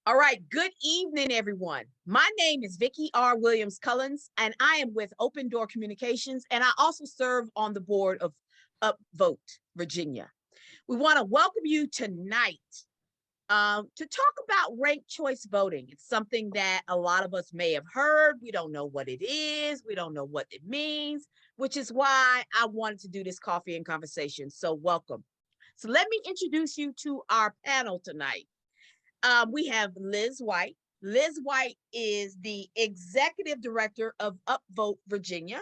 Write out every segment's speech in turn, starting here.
All right, good evening, everyone. My name is Vickie R. Williams-Cullins, and I am with Open-DOOR Communications, and I also serve on the board of UpVote Virginia. We want to welcome you tonight to talk about ranked choice voting. It's something that a lot of us may have heard. We don't know what it is. We don't know what it means, which is why I wanted to do this coffee and conversation. So welcome. So let me introduce you to our panel tonight. We have Liz White. Liz White is the executive director of UpVote Virginia.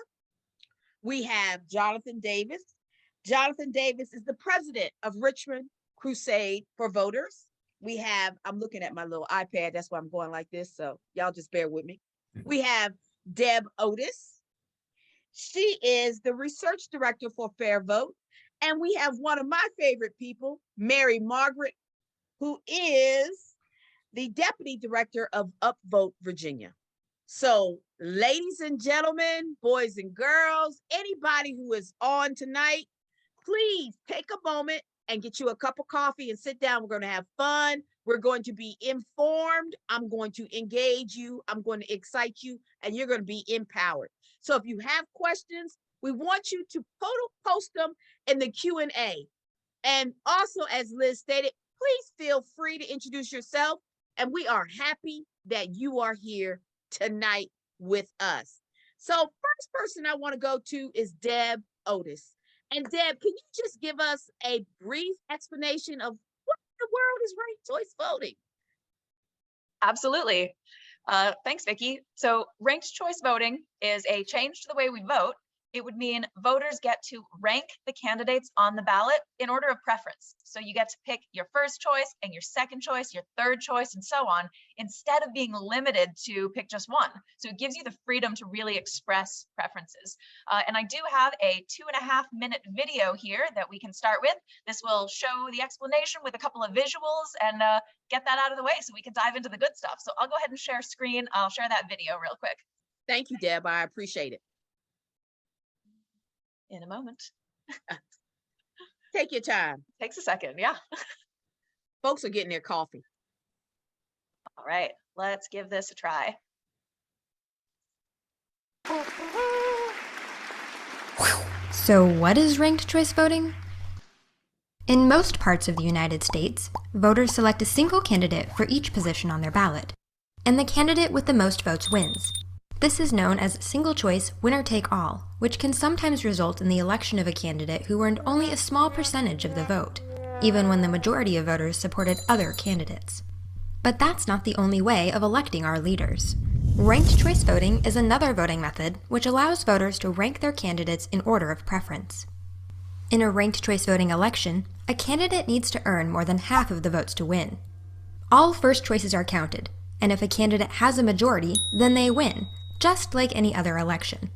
We have Jonathan Davis. Jonathan Davis is the president of Richmond Crusade for Voters. We have, I'm looking at my little iPad, that's why I'm going like this, so y'all just bear with me. We have Deb Otis. She is the research director for FairVote. And we have one of my favorite people, Mary Margaret, who is the deputy director of UpVote Virginia. So, ladies and gentlemen, boys and girls, anybody who is on tonight, please take a moment and get you a cup of coffee and sit down. We're going to have fun. We're going to be informed. I'm going to engage you. I'm going to excite you, and you're going to be empowered. So if you have questions, we want you to post them in the Q&A. And also, as Liz stated, please feel free to introduce yourself. And we are happy that you are here tonight with us. So first person I want to go to is Deb Otis. And Deb, can you just give us a brief explanation of what in the world is ranked choice voting? Absolutely. Thanks, Vickie. So ranked choice voting is a change to the way we vote. It would mean voters get to rank the candidates on the ballot in order of preference. So you get to pick your first choice and your second choice, your third choice, and so on, instead of being limited to pick just one. So it gives you the freedom to really express preferences. And I do have a 2.5-minute video here that we can start with. This will show the explanation with a couple of visuals and get that out of the way so we can dive into the good stuff. So I'll go ahead and share screen. I'll share that video real quick. Thank you, Deb. I appreciate it. In a moment. Take your time. Takes a second, yeah. Folks are getting their coffee. All right, let's give this a try. So what is ranked choice voting? In most parts of the United States, voters select a single candidate for each position on their ballot, and the candidate with the most votes wins. This is known as single-choice winner-take-all, which can sometimes result in the election of a candidate who earned only a small percentage of the vote, even when the majority of voters supported other candidates. But that's not the only way of electing our leaders. Ranked choice voting is another voting method which allows voters to rank their candidates in order of preference. In a ranked choice voting election, a candidate needs to earn more than half of the votes to win. All first choices are counted, and if a candidate has a majority, then they win, just like any other election.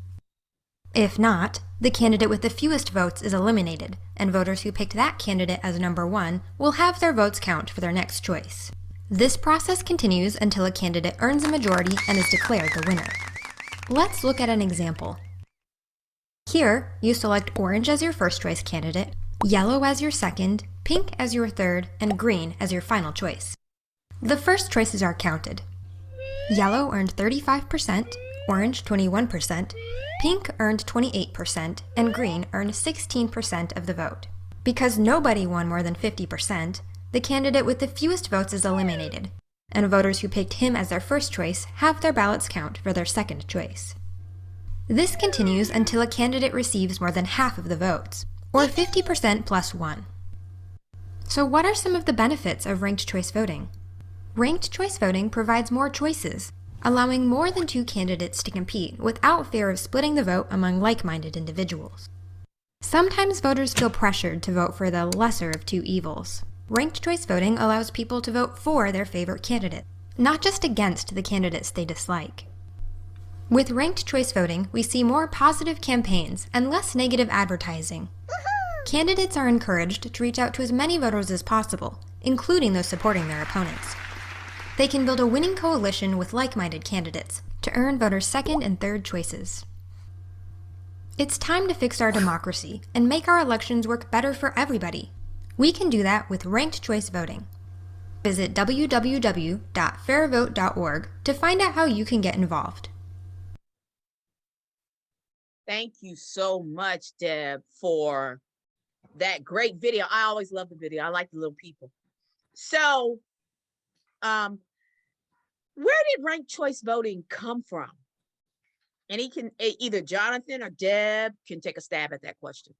If not, the candidate with the fewest votes is eliminated, and voters who picked that candidate as number one will have their votes count for their next choice. This process continues until a candidate earns a majority and is declared the winner. Let's look at an example. Here, you select orange as your first choice candidate, yellow as your second, pink as your third, and green as your final choice. The first choices are counted. Yellow earned 35%, orange 21%, pink earned 28%, and green earned 16% of the vote. Because nobody won more than 50%, the candidate with the fewest votes is eliminated, and voters who picked him as their first choice have their ballots count for their second choice. This continues until a candidate receives more than half of the votes, or 50% plus 1. So what are some of the benefits of ranked choice voting? Ranked choice voting provides more choices, allowing more than two candidates to compete without fear of splitting the vote among like-minded individuals. Sometimes voters feel pressured to vote for the lesser of two evils. Ranked choice voting allows people to vote for their favorite candidate, not just against the candidates they dislike. With ranked choice voting, we see more positive campaigns and less negative advertising. Candidates are encouraged to reach out to as many voters as possible, including those supporting their opponents. They can build a winning coalition with like-minded candidates to earn voters' second and third choices. It's time to fix our democracy and make our elections work better for everybody. We can do that with ranked choice voting. Visit www.fairvote.org to find out how you can get involved. Thank you so much, Deb, for that great video. I always love the video. I like the little people. So, where did ranked choice voting come from? And either Jonathan or Deb can take a stab at that question.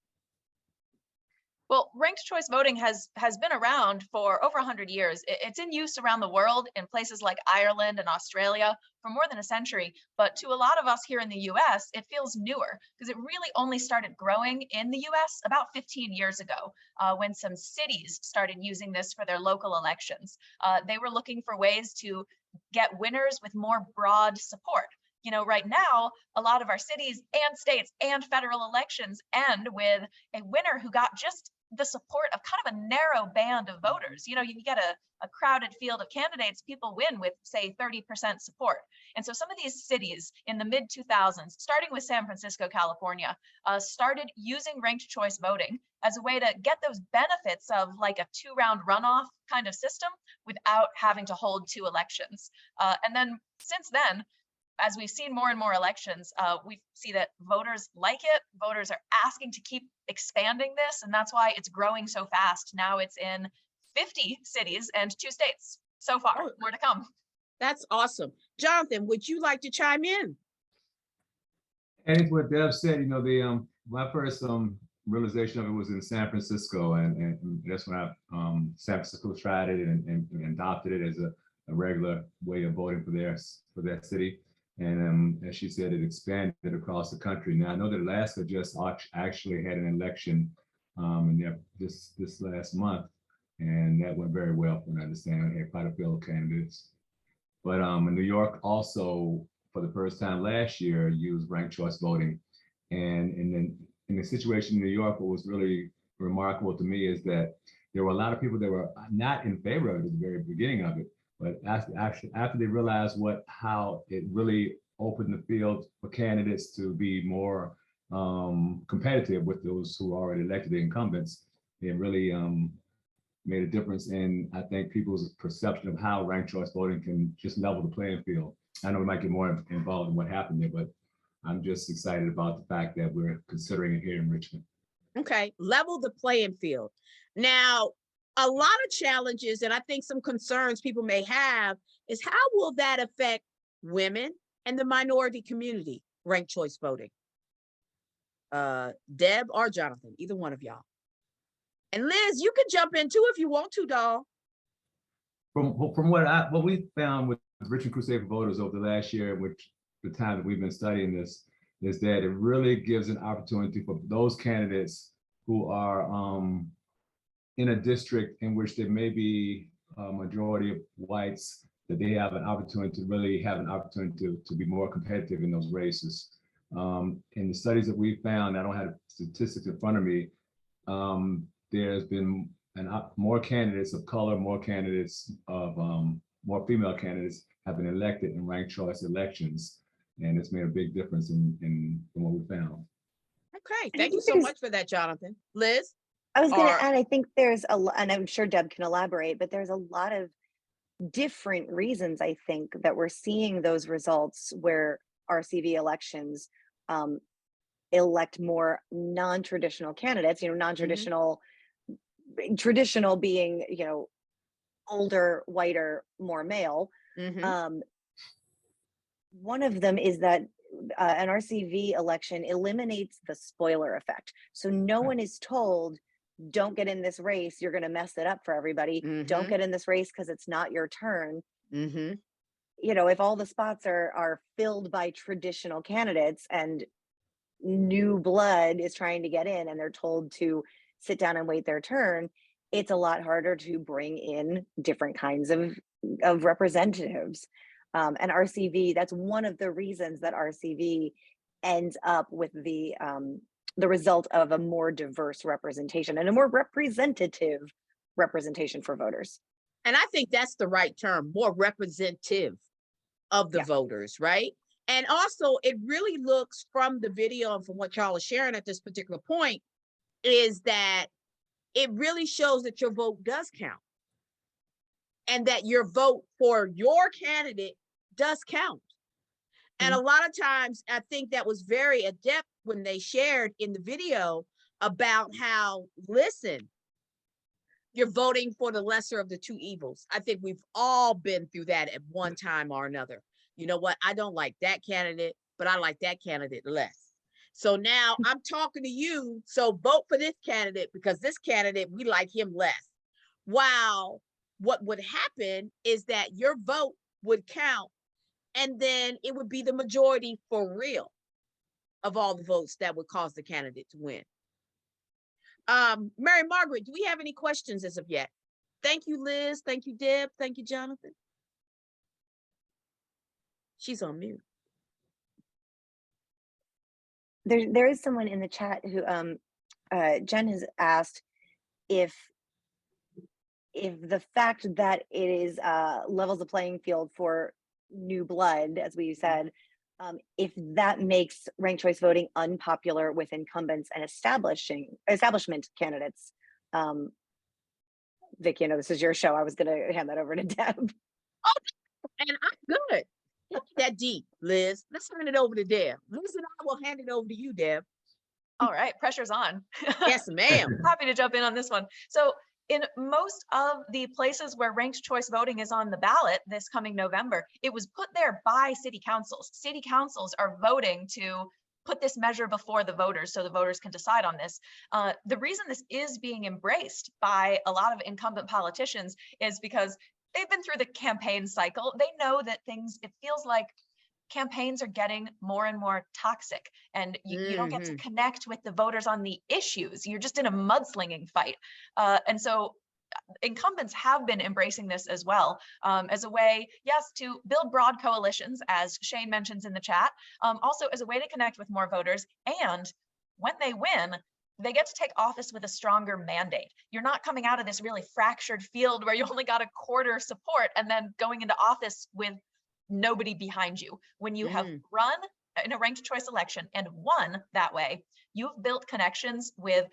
Well, ranked choice voting has been around for over 100 years. It's in use around the world in places like Ireland and Australia for more than a century. But to a lot of us here in the US, it feels newer because it really only started growing in the US about 15 years ago when some cities started using this for their local elections. They were looking for ways to get winners with more broad support. You know, right now, a lot of our cities and states and federal elections end with a winner who got just the support of kind of a narrow band of voters. You know, you get a crowded field of candidates, people win with, say, 30% support. And so some of these cities in the mid 2000s, starting with San Francisco, California, started using ranked choice voting as a way to get those benefits of like a 2-round runoff kind of system without having to hold 2 elections. And then since then, as we've seen more and more elections, we see that voters like it. Voters are asking to keep expanding this, and that's why it's growing so fast. Now it's in 50 cities and 2 states so far. Oh, more to come. That's awesome. Jonathan, would you like to chime in? And what Deb said, you know, my first realization of it was in San Francisco, and that's when San Francisco tried it and adopted it as a regular way of voting for that city. And as she said, it expanded across the country. Now I know that Alaska just actually had an election this last month, and that went very well from what I understand. They had quite a few candidates. But in New York also, for the first time last year, used ranked choice voting. And in the situation in New York, what was really remarkable to me is that there were a lot of people that were not in favor of it at the very beginning of it. But after they realized how it really opened the field for candidates to be more competitive with those who are already elected, the incumbents, it really made a difference in, I think, people's perception of how ranked choice voting can just level the playing field. I know we might get more involved in what happened there, but I'm just excited about the fact that we're considering it here in Richmond. Okay, level the playing field. Now, a lot of challenges, and I think some concerns people may have, is how will that affect women and the minority community, ranked choice voting? Deb or Jonathan, either one of y'all. And Liz, you can jump in too if you want to, doll. From what we found with Richmond Crusade for Voters over the last year, which the time that we've been studying this, is that it really gives an opportunity for those candidates who are in a district in which there may be a majority of whites, that they have an opportunity to really have an opportunity to be more competitive in those races. In the studies that we found, I don't have statistics in front of me, there's been more candidates of color, more candidates of more female candidates have been elected in ranked choice elections, and it's made a big difference in what we found. Okay, thank you so much for that, Jonathan. Liz? I was going to add, I think there's and I'm sure Deb can elaborate, but there's a lot of different reasons, I think, that we're seeing those results where RCV elections elect more non-traditional candidates, non-traditional, traditional being, older, whiter, more male. One of them is that an RCV election eliminates the spoiler effect. So no one is told, don't get in this race, you're going to mess it up for everybody. Don't get in this race because it's not your turn. If all the spots are filled by traditional candidates and new blood is trying to get in and they're told to sit down and wait their turn, it's a lot harder to bring in different kinds of representatives. And RCV, that's one of the reasons that RCV ends up with the result of a more diverse representation and a more representative representation for voters. And I think that's the right term, more representative of the voters, right? And also it really looks from the video and from what y'all are sharing at this particular point is that it really shows that your vote does count. and that your vote for your candidate does count. And a lot of times, I think that was very adept when they shared in the video about how, listen, you're voting for the lesser of the two evils. I think we've all been through that at one time or another. You know what? I don't like that candidate, but I like that candidate less. So now I'm talking to you. So vote for this candidate because this candidate, we like him less. Wow. What would happen is that your vote would count, and then it would be the majority for real of all the votes that would cause the candidate to win. Mary Margaret, do we have any questions as of yet? Thank you, Liz. Thank you, Deb. Thank you, Jonathan. She's on mute. There is someone in the chat who Jen has asked if the fact that it is levels the playing field for new blood, as we said, if that makes ranked choice voting unpopular with incumbents and establishment candidates. Vickie, I know this is your show. I was going to hand that over to Deb. Oh, and I'm good. Not that deep, Liz. Let's hand it over to Deb. Liz and I will hand it over to you, Deb. All right, pressure's on. Yes, ma'am. Happy to jump in on this one. So in most of the places where ranked choice voting is on the ballot this coming November, it was put there by city councils. City councils are voting to put this measure before the voters so the voters can decide on this. The reason this is being embraced by a lot of incumbent politicians is because they've been through the campaign cycle. They know that it feels like campaigns are getting more and more toxic, and you don't get to connect with the voters on the issues. You're just in a mudslinging fight. And so incumbents have been embracing this as well, as a way, yes, to build broad coalitions, as Shane mentions in the chat, also as a way to connect with more voters. And when they win, they get to take office with a stronger mandate. You're not coming out of this really fractured field where you only got a quarter support and then going into office with nobody behind you. When you have run in a ranked choice election and won that way, you've built connections with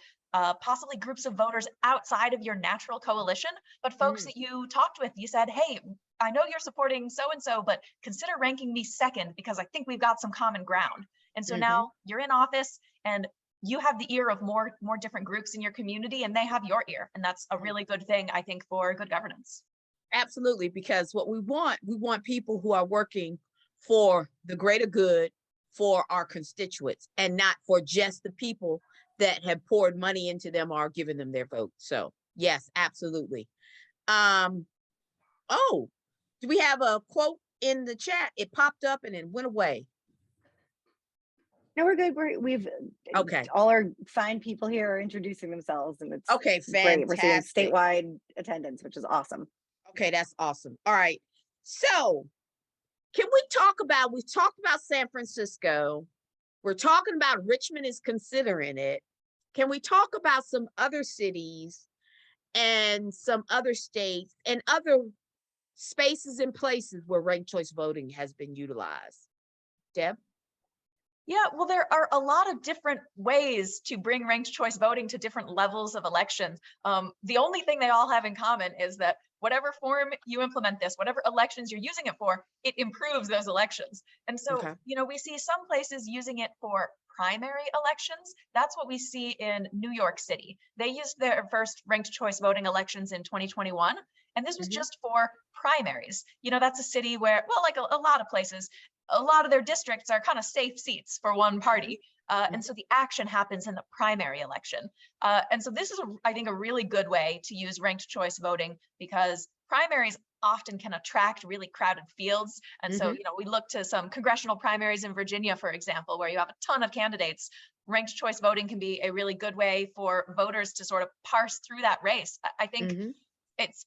possibly groups of voters outside of your natural coalition, but folks that you talked with, you said, hey, I know you're supporting so-and-so, but consider ranking me second because I think we've got some common ground. And so now you're in office and you have the ear of more different groups in your community, and they have your ear. And that's a really good thing, I think, for good governance. Absolutely, because what we want people who are working for the greater good for our constituents and not for just the people that have poured money into them or given them their vote. So yes, absolutely. Oh, do we have a quote in the chat? It popped up and it went away. No, we're good. We've okay. All our fine people here are introducing themselves, and it's okay. Fantastic. Great. We're seeing statewide attendance, which is awesome. Okay, that's awesome. All right. So can we talked about San Francisco. We're talking about Richmond is considering it. Can we talk about some other cities and some other states and other spaces and places where ranked choice voting has been utilized? Deb? Yeah, well, there are a lot of different ways to bring ranked choice voting to different levels of elections. The only thing they all have in common is that whatever form you implement this, whatever elections you're using it for, it improves those elections. And so, we see some places using it for primary elections. That's what we see in New York City. They used their first ranked choice voting elections in 2021. And this was just for primaries. That's a city where, well, like a lot of places, a lot of their districts are kind of safe seats for one party. And so the action happens in the primary election. And so this is, I think, a really good way to use ranked choice voting because primaries often can attract really crowded fields. And so, we look to some congressional primaries in Virginia, for example, where you have a ton of candidates. Ranked choice voting can be a really good way for voters to sort of parse through that race. I think it's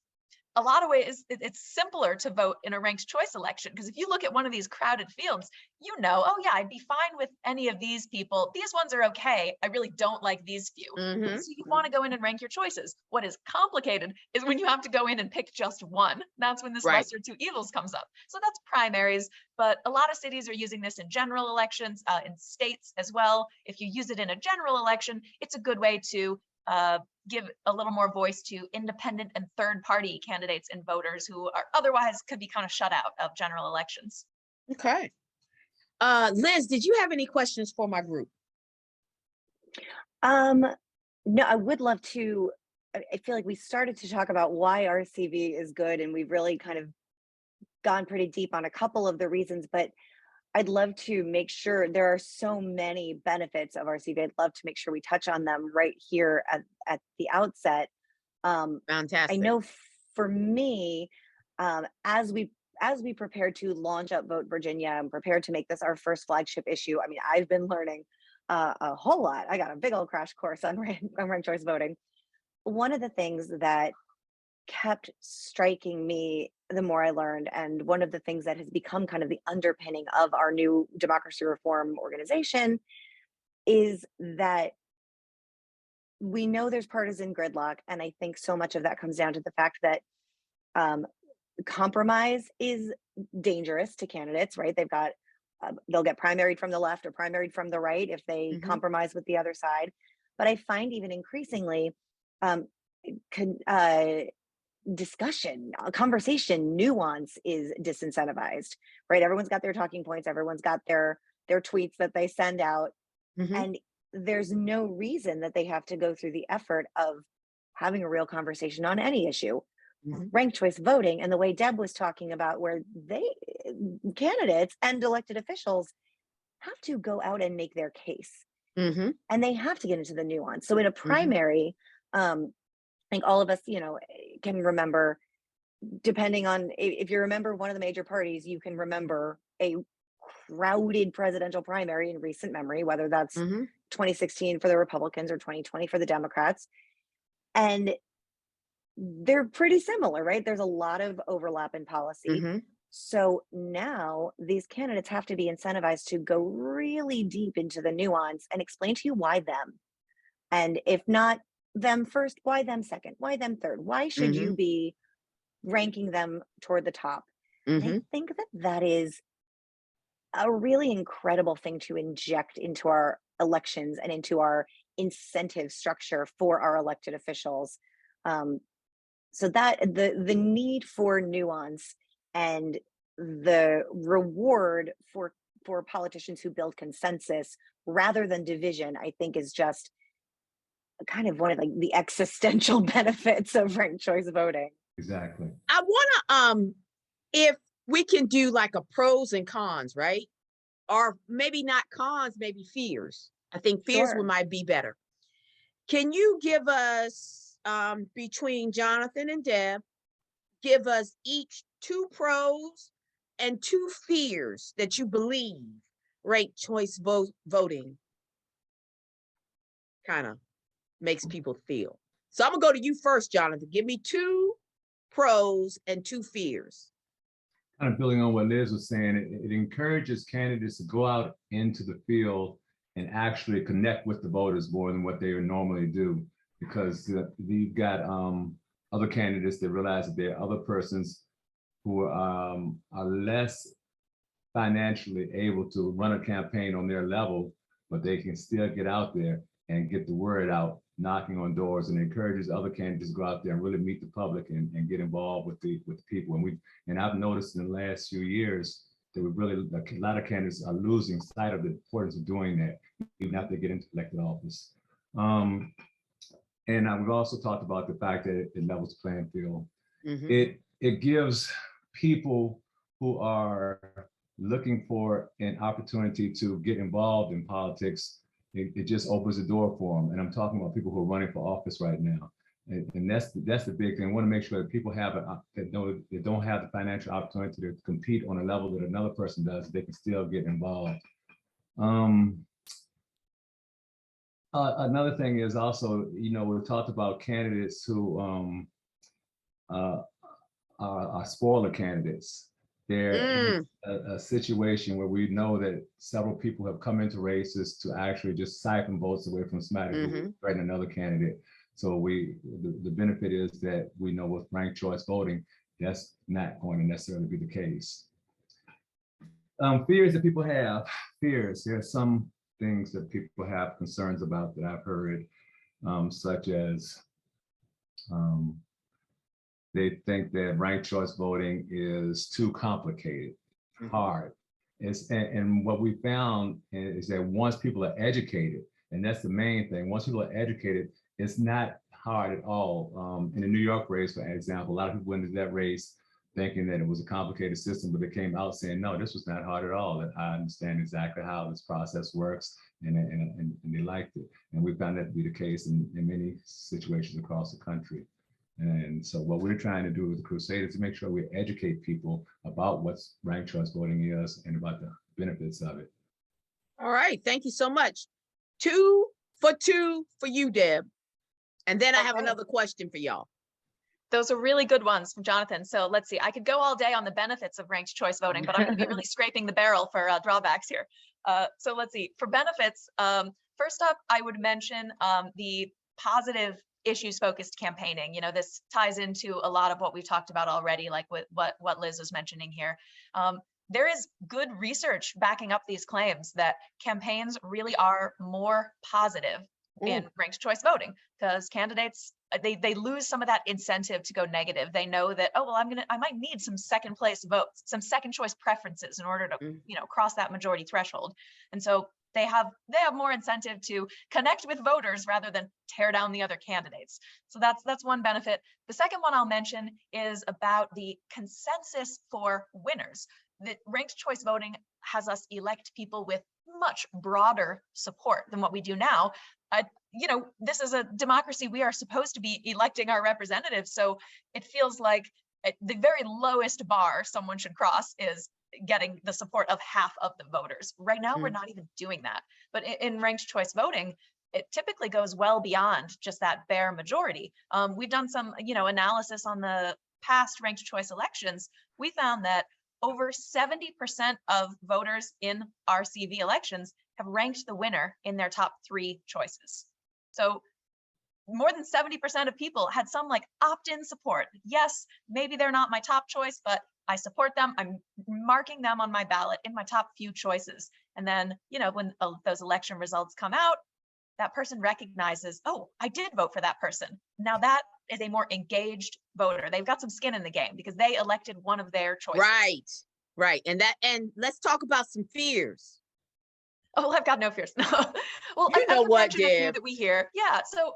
a lot of ways, it's simpler to vote in a ranked choice election because if you look at one of these crowded fields, oh yeah, I'd be fine with any of these people. These ones are okay. I really don't like these few. So you want to go in and rank your choices. What is complicated is when you have to go in and pick just one. That's when this lesser two evils comes up. So that's primaries, but a lot of cities are using this in general elections, in states as well. If you use it in a general election, it's a good way to give a little more voice to independent and third-party candidates and voters who are otherwise could be kind of shut out of general elections. Okay. Liz, did you have any questions for my group? No, I would love to. I feel like we started to talk about why RCV is good, and we've really kind of gone pretty deep on a couple of the reasons, but I'd love to make sure there are so many benefits of RCV. I'd love to make sure we touch on them right here at the outset. Fantastic. I know for me, as we prepare to launch UpVote Virginia and prepare to make this our first flagship issue, I mean, I've been learning a whole lot. I got a big old crash course on ranked choice voting. One of the things that kept striking me the more I learned, and one of the things that has become kind of the underpinning of our new democracy reform organization, is that we know there's partisan gridlock. And I think so much of that comes down to the fact that compromise is dangerous to candidates, right? They'll get primaried from the left or primaried from the right if they compromise with the other side. But I find even increasingly discussion, conversation, nuance is disincentivized, right? Everyone's got their talking points, everyone's got their tweets that they send out, and there's no reason that they have to go through the effort of having a real conversation on any issue. Ranked choice voting, and the way Deb was talking about, where candidates and elected officials have to go out and make their case, and they have to get into the nuance. So in a primary, I think all of us, can remember, depending on if you remember one of the major parties, you can remember a crowded presidential primary in recent memory, whether that's 2016 for the Republicans or 2020 for the Democrats. And they're pretty similar, right? There's a lot of overlap in policy. So now these candidates have to be incentivized to go really deep into the nuance and explain to you why them. And if not them first, why them second? Why them third? Why should you be ranking them toward the top? And I think that is a really incredible thing to inject into our elections and into our incentive structure for our elected officials. So that the need for nuance and the reward for politicians who build consensus rather than division, I think is just kind of one of the existential benefits of ranked choice voting. Exactly. I want to, if we can do like a pros and cons, right? Or maybe not cons, maybe fears. I think fears might be better. Can you give us, between Jonathan and Deb, give us each 2 pros and 2 fears that you believe ranked choice voting kind of makes people feel? So I'm gonna go to you first, Jonathan. Give me 2 pros and 2 fears. Kind of building on what Liz was saying, it encourages candidates to go out into the field and actually connect with the voters more than what they would normally do, because you've got other candidates that realize that there are other persons who are less financially able to run a campaign on their level, but they can still get out there and get the word out, knocking on doors, and encourages other candidates to go out there and really meet the public and get involved with the people. And I've noticed in the last few years that a lot of candidates are losing sight of the importance of doing that, even after they get into elected office. And we've also talked about the fact that it levels the playing field. It gives people who are looking for an opportunity to get involved in politics, it just opens the door for them. And I'm talking about people who are running for office right now. And that's the big thing. I want to make sure that people have that don't have the financial opportunity to compete on a level that another person does, they can still get involved. Another thing is also, we've talked about candidates who are spoiler candidates. They're in a situation where we know that several people have come into races to actually just siphon votes away from somebody who threatened another candidate. So the benefit is that we know with ranked choice voting, that's not going to necessarily be the case. Fears that people have, there are some things that people have concerns about that I've heard, such as They think that ranked choice voting is too complicated, hard. And what we found is that once people are educated, and that's the main thing, once people are educated, it's not hard at all. In the New York race, for example, a lot of people went into that race thinking that it was a complicated system, but they came out saying, no, this was not hard at all, that I understand exactly how this process works, and they liked it. And we found that to be the case in many situations across the country. And so what we're trying to do with the Crusade is to make sure we educate people about what ranked choice voting is and about the benefits of it. All right, thank you so much. 2 for 2 for you, Deb. And then I have another question for y'all. Those are really good ones from Jonathan. So let's see, I could go all day on the benefits of ranked choice voting, but I'm going to be really scraping the barrel for drawbacks here. So let's see, for benefits, first up, I would mention the positive issues focused campaigning. You know, this ties into a lot of what we've talked about already, like with what Liz was mentioning here. There is good research backing up these claims that campaigns really are more positive in ranked choice voting, because candidates, they lose some of that incentive to go negative. They know that, oh, well, I might need some second place votes, some second choice preferences in order to, you know, cross that majority threshold. And so they have more incentive to connect with voters rather than tear down the other candidates. So that's one benefit. The second one I'll mention is about the consensus for winners. That ranked choice voting has us elect people with much broader support than what we do now. You know, this is a democracy. We are supposed to be electing our representatives. So it feels like the very lowest bar someone should cross is getting the support of half of the voters. Right now, we're not even doing that. But in ranked choice voting, it typically goes well beyond just that bare majority. We've done some, you know, analysis on the past ranked choice elections. We found that over 70% of voters in RCV elections have ranked the winner in their top 3 choices. So more than 70% of people had some like opt-in support. Yes, maybe they're not my top choice, but I support them. I'm marking them on my ballot in my top few choices. And then, you know, when those election results come out, that person recognizes, oh, I did vote for that person. Now that is a more engaged voter. They've got some skin in the game because they elected one of their choices. Right. And let's talk about some fears. Oh, I've got no fears. No. Well, you know what, Deb? A few that we hear. Yeah. So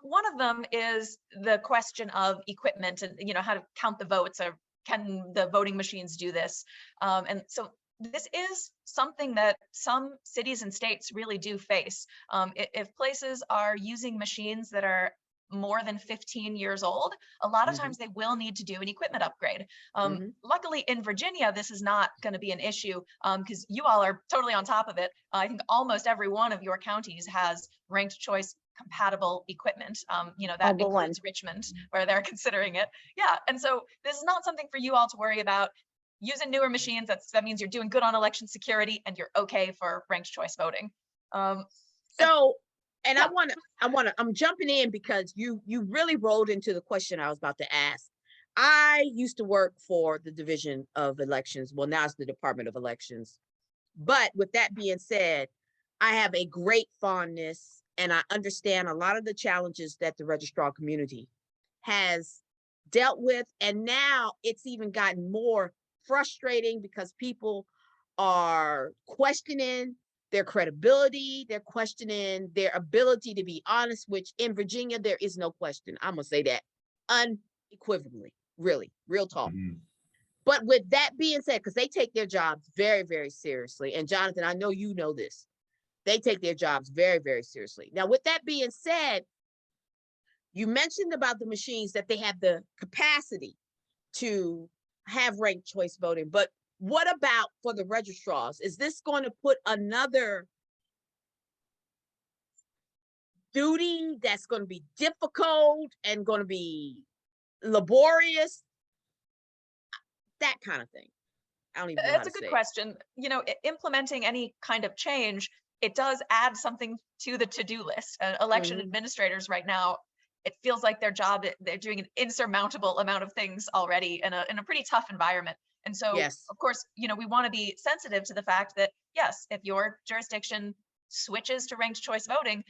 one of them is the question of equipment and, you know, how to count the votes, or can the voting machines do this? And so this is something that some cities and states really do face. If places are using machines that are more than 15 years old, a lot of times they will need to do an equipment upgrade. Luckily in Virginia, this is not going to be an issue because you all are totally on top of it. I think almost every one of your counties has ranked choice compatible equipment. You know, that includes Richmond, where they're considering it. Yeah, and so this is not something for you all to worry about. Using newer machines, that means you're doing good on election security and you're okay for ranked choice voting. I'm jumping in because you really rolled into the question I was about to ask. I used to work for the Division of Elections. Well, now it's the Department of Elections. But with that being said, I have a great fondness and I understand a lot of the challenges that the registrar community has dealt with. And now it's even gotten more frustrating because people are questioning their credibility, they're questioning their ability to be honest, which in Virginia, there is no question. I'm gonna say that unequivocally, really, real talk. But with that being said, because they take their jobs very, very seriously, and Jonathan, I know you know this, they take their jobs very, very seriously. Now, with that being said, you mentioned about the machines that they have the capacity to have ranked choice voting, but what about for the registrars? Is this going to put another duty that's going to be difficult and going to be laborious? That kind of thing. I don't even know. That's a good question. You know, implementing any kind of change, it does add something to the to-do list. Election administrators right now, it feels like their job, they're doing an insurmountable amount of things already in a pretty tough environment. And so, of course, you know, we want to be sensitive to the fact that, yes, if your jurisdiction switches to ranked choice voting,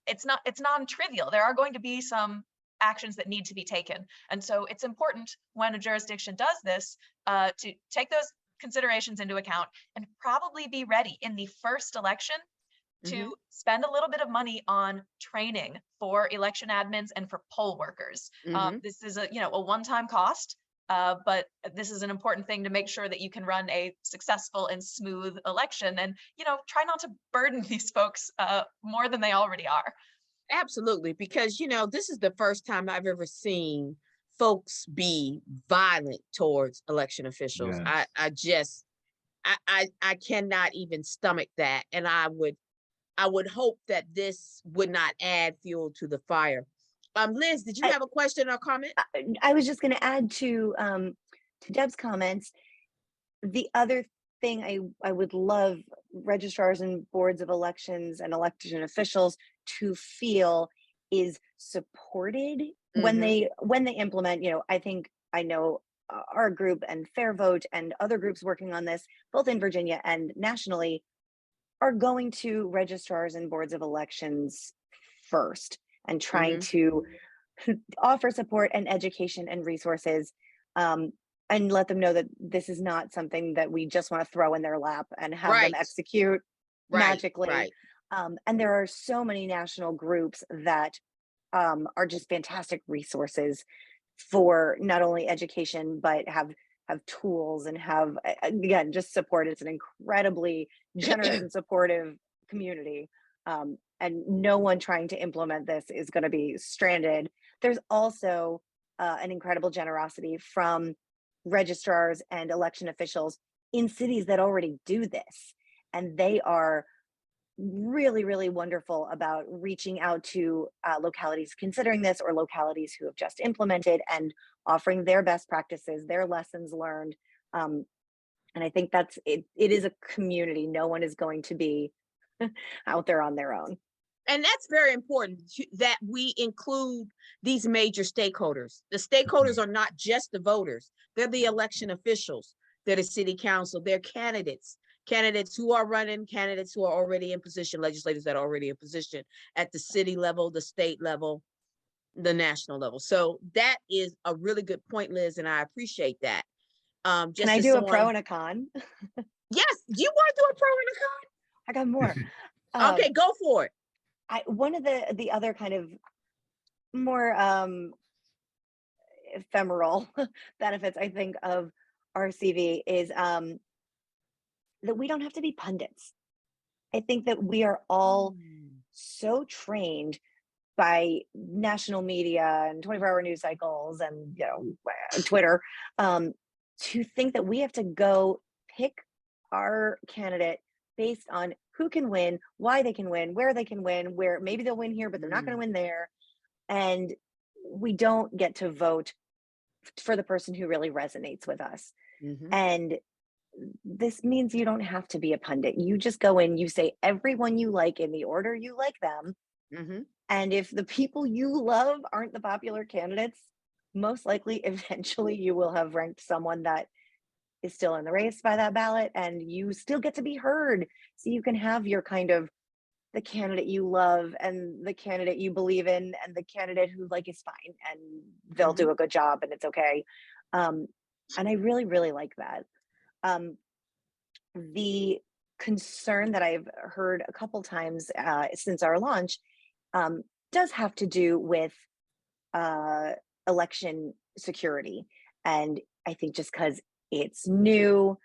it's not trivial. There are going to be some actions that need to be taken. And so it's important when a jurisdiction does this to take those considerations into account and probably be ready in the first election to spend a little bit of money on training for election admins and for poll workers. This is a one-time cost, but this is an important thing to make sure that you can run a successful and smooth election, and try not to burden these folks more than they already are. Absolutely, because this is the first time I've ever seen folks be violent towards election officials. Yes. I cannot even stomach that, and I would hope that this would not add fuel to the fire. Liz, did you have a question or comment? I was just going to add to Deb's comments. The other thing I would love registrars and boards of elections and election officials to feel is supported when they implement. I know our group and FairVote and other groups working on this, both in Virginia and nationally, are going to registrars and boards of elections first and trying to offer support and education and resources, and let them know that this is not something that we just want to throw in their lap and have them execute magically. And there are so many national groups that are just fantastic resources for not only education, but have tools and have, again, just support. It's an incredibly generous and supportive community. And no one trying to implement this is going to be stranded. There's also an incredible generosity from registrars and election officials in cities that already do this. And they are really, really wonderful about reaching out to localities considering this, or localities who have just implemented, and offering their best practices, their lessons learned. And I think that's it. It is a community. No one is going to be out there on their own. And that's very important that we include these major stakeholders. The stakeholders are not just the voters. They're the election officials. They're the city council. They're candidates who are running, candidates who are already in position, legislators that are already in position at the city level, the state level, the national level. So that is a really good point, Liz, and I appreciate that. Can I do a pro and a con? Yes. Do you want to do a pro and a con? I got more. Okay, go for it. One of the other kind of more ephemeral benefits, I think, of RCV is that we don't have to be pundits. I think that we are all so trained by national media and 24-hour news cycles and Twitter to think that we have to go pick our candidate based on who can win, why they can win, where they can win, where maybe they'll win here, but they're not going to win there. And we don't get to vote for the person who really resonates with us. And this means you don't have to be a pundit. You just go in, you say everyone you like in the order you like them. And if the people you love aren't the popular candidates, most likely eventually you will have ranked someone that is still in the race by that ballot, and you still get to be heard. So you can have your kind of the candidate you love and the candidate you believe in and the candidate who is fine and they'll do a good job and it's okay. And I really, really like that. The concern that I've heard a couple times since our launch does have to do with election security. And I think just because it's new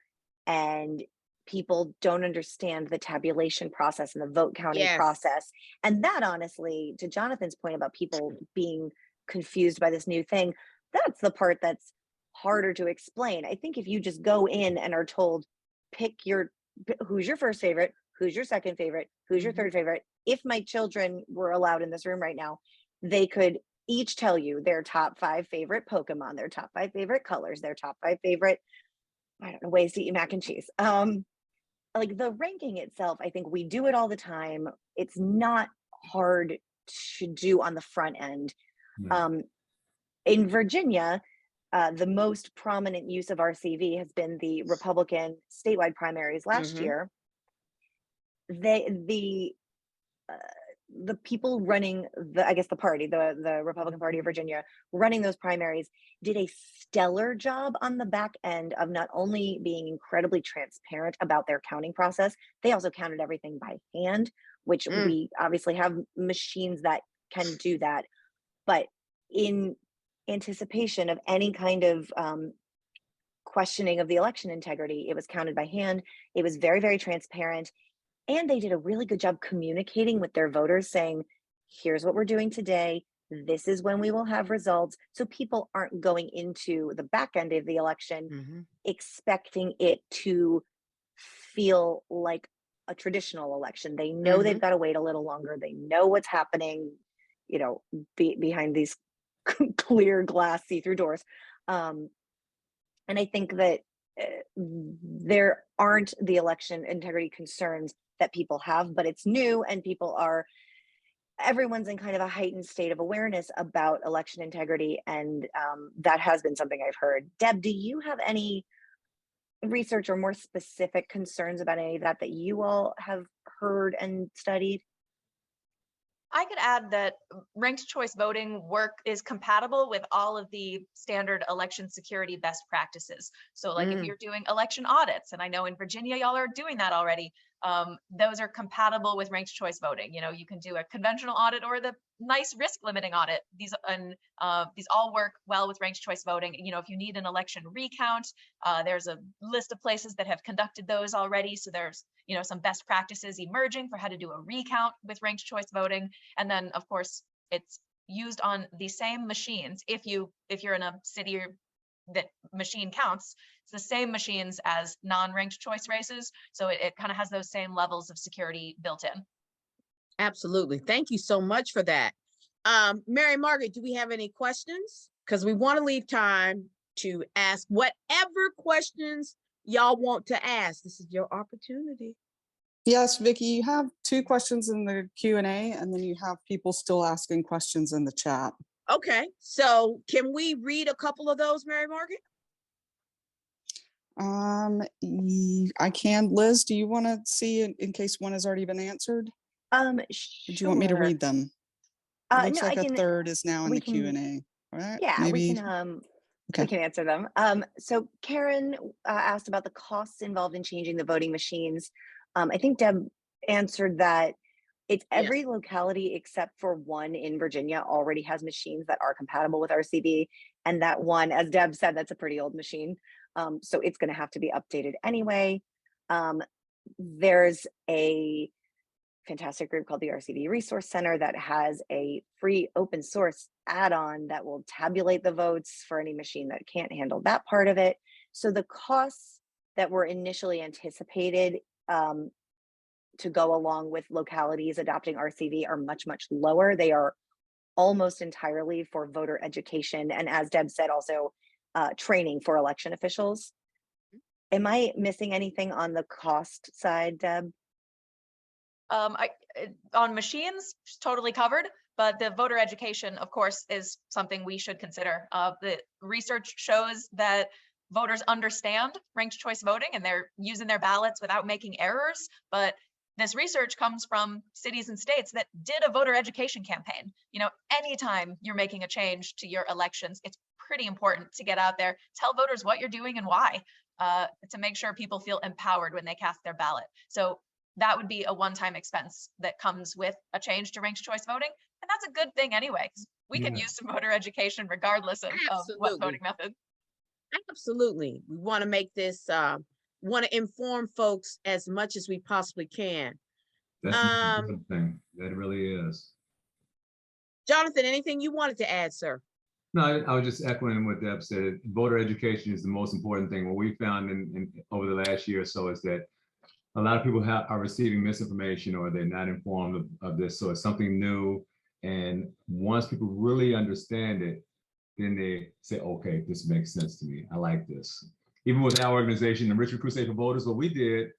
and people don't understand the tabulation process and the vote counting process. And that, honestly, to Jonathan's point about people being confused by this new thing, that's the part that's harder to explain. I think if you just go in and are told, pick who's your first favorite, who's your second favorite, who's your third favorite. If my children were allowed in this room right now, they could each tell you their top 5 favorite Pokemon, their top 5 favorite colors, their top 5 favorite, I don't know, ways to eat mac and cheese. The ranking itself, I think we do it all the time. It's not hard to do on the front end. In Virginia, the most prominent use of RCV has been the Republican statewide primaries last year. The the people running the, I guess the party, the Republican Party of Virginia, running those primaries, did a stellar job on the back end of not only being incredibly transparent about their counting process, they also counted everything by hand, which we obviously have machines that can do that. But in anticipation of any kind of questioning of the election integrity, it was counted by hand. It was very, very transparent. And they did a really good job communicating with their voters, saying, here's what we're doing today. This is when we will have results. So people aren't going into the back end of the election expecting it to feel like a traditional election. They know they've got to wait a little longer. They know what's happening, you know, behind these clear glass see-through doors. And I think that there aren't the election integrity concerns that people have, but it's new and everyone's in kind of a heightened state of awareness about election integrity. And that has been something I've heard. Deb, do you have any research or more specific concerns about any of that you all have heard and studied? I could add that ranked choice voting work is compatible with all of the standard election security best practices. So like if you're doing election audits, and I know in Virginia, y'all are doing that already, those are compatible with ranked choice voting. You know, you can do a conventional audit or the nice risk limiting audit. These all work well with ranked choice voting. You know, if you need an election recount, there's a list of places that have conducted those already. So there's, you know, some best practices emerging for how to do a recount with ranked choice voting. And then of course it's used on the same machines. If you're in a city that machine counts, it's the same machines as non-ranked choice races. So it kind of has those same levels of security built in. Absolutely. Thank you so much for that. Mary Margaret, do we have any questions? Because we want to leave time to ask whatever questions y'all want to ask. This is your opportunity. Yes, Vickie, you have 2 questions in the Q&A, and then you have people still asking questions in the chat. Okay, so can we read a couple of those, Mary Margaret? I can. Liz, do you want to see in case one has already been answered? Sure. Do you want me to read them? It looks no, like a third is now in the Q&A. All right. Yeah, maybe. we can answer them. So Karen asked about the costs involved in changing the voting machines. I think Deb answered that. It's every locality except for one in Virginia already has machines that are compatible with RCV. And that one, as Deb said, that's a pretty old machine. So it's going to have to be updated anyway. There's a fantastic group called the RCV Resource Center that has a free open source add-on that will tabulate the votes for any machine that can't handle that part of it. So the costs that were initially anticipated to go along with localities adopting RCV are much, much lower. They are almost entirely for voter education. And as Deb said, also training for election officials. Am I missing anything on the cost side, Deb? On machines, totally covered, but the voter education, of course, is something we should consider. The research shows that voters understand ranked choice voting and they're using their ballots without making errors, but this research comes from cities and states that did a voter education campaign. You know, anytime you're making a change to your elections, it's pretty important to get out there, tell voters what you're doing and why, to make sure people feel empowered when they cast their ballot. So that would be a one-time expense that comes with a change to ranked choice voting. And that's a good thing anyway, because we can use some voter education regardless of what voting method. Absolutely. We want to make this, want to inform folks as much as we possibly can. That's a good thing. That really is. Jonathan, anything you wanted to add, sir? No, I was just echoing what Deb said. Voter education is the most important thing. What we found in over the last year or so is that a lot of people are receiving misinformation or they're not informed of this. So it's something new. And once people really understand it, then they say, okay, this makes sense to me. I like this. Even with our organization, the Richmond Crusade for Voters, what we did,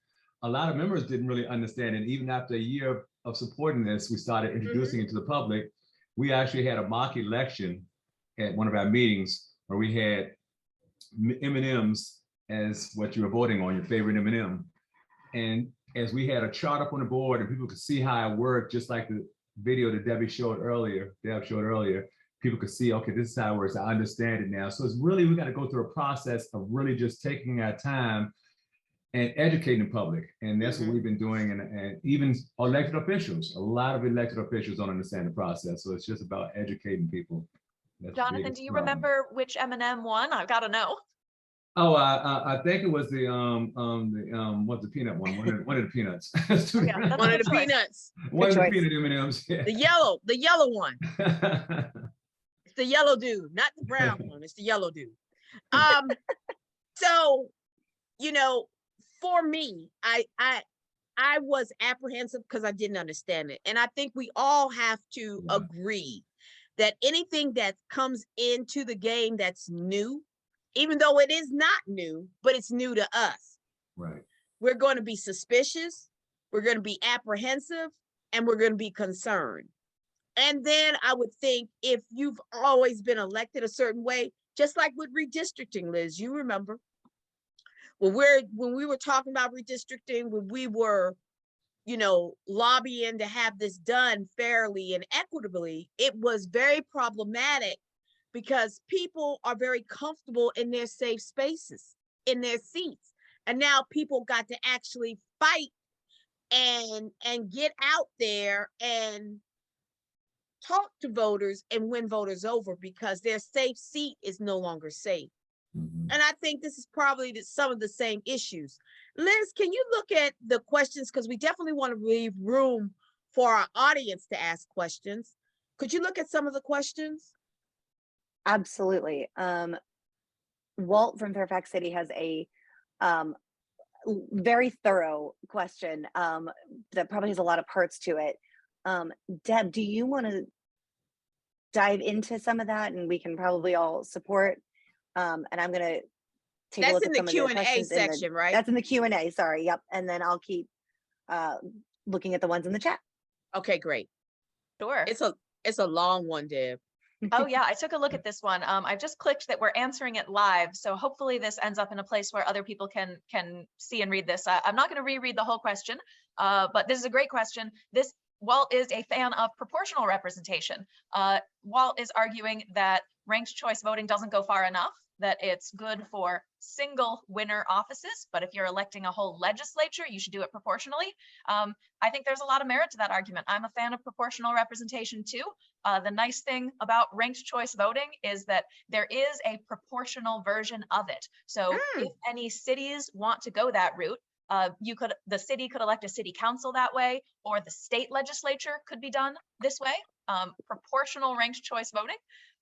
a lot of members didn't really understand. And even after a year of supporting this, we started introducing it to the public. We actually had a mock election at one of our meetings where we had M&Ms as what you were voting on, your favorite M&M. And as we had a chart up on the board and people could see how it worked, just like video that Deb showed earlier, people could see, okay, this is how it works. I understand it now. So it's really, we got to go through a process of really just taking our time and educating the public. And that's what we've been doing. And even elected officials, a lot of elected officials don't understand the process. So it's just about educating people. That's the Jonathan, biggest do you problem. remember which M&M won? I've got to know. Oh, I think it was the what's the peanut one? One of the peanuts. It's two Oh, yeah, different- that's One a of the good choice. peanuts, one of the choice. peanut M&Ms. Yeah. the yellow one. It's the yellow dude, not the brown one. It's the yellow dude. So, you know, for me, I was apprehensive because I didn't understand it. And I think we all have to Yeah. agree that anything that comes into the game that's new, even though it is not new, but it's new to us, Right. we're going to be suspicious, we're going to be apprehensive, and we're going to be concerned. And then I would think if you've always been elected a certain way, just like with redistricting, Liz, you remember, when we were talking about redistricting, when we were, you know, lobbying to have this done fairly and equitably, it was very problematic because people are very comfortable in their safe spaces, in their seats. And now people got to actually fight and get out there and talk to voters and win voters over because their safe seat is no longer safe. Mhm. And I think this is probably some of the same issues. Liz, can you look at the questions? Because we definitely want to leave room for our audience to ask questions. Could you look at some of the questions? Absolutely. Walt from Fairfax City has a very thorough question that probably has a lot of parts to it. Deb, do you want to dive into some of that, and we can probably all support? And I'm going to take a That's look in at the some of the Q&A questions in the, section, right? that's in the Q&A, sorry, yep. And then I'll keep looking at the ones in the chat. Okay, great. Sure. It's a long one, Deb. Oh yeah, I took a look at this one. I just clicked that we're answering it live. So hopefully this ends up in a place where other people can see and read this. I'm not going to reread the whole question, but this is a great question. Walt is a fan of proportional representation. Walt is arguing that ranked choice voting doesn't go far enough, that it's good for single winner offices, but if you're electing a whole legislature, you should do it proportionally. I think there's a lot of merit to that argument. I'm a fan of proportional representation too. The nice thing about ranked choice voting is that there is a proportional version of it. So if any cities want to go that route, the city could elect a city council that way, or the state legislature could be done this way, proportional ranked choice voting.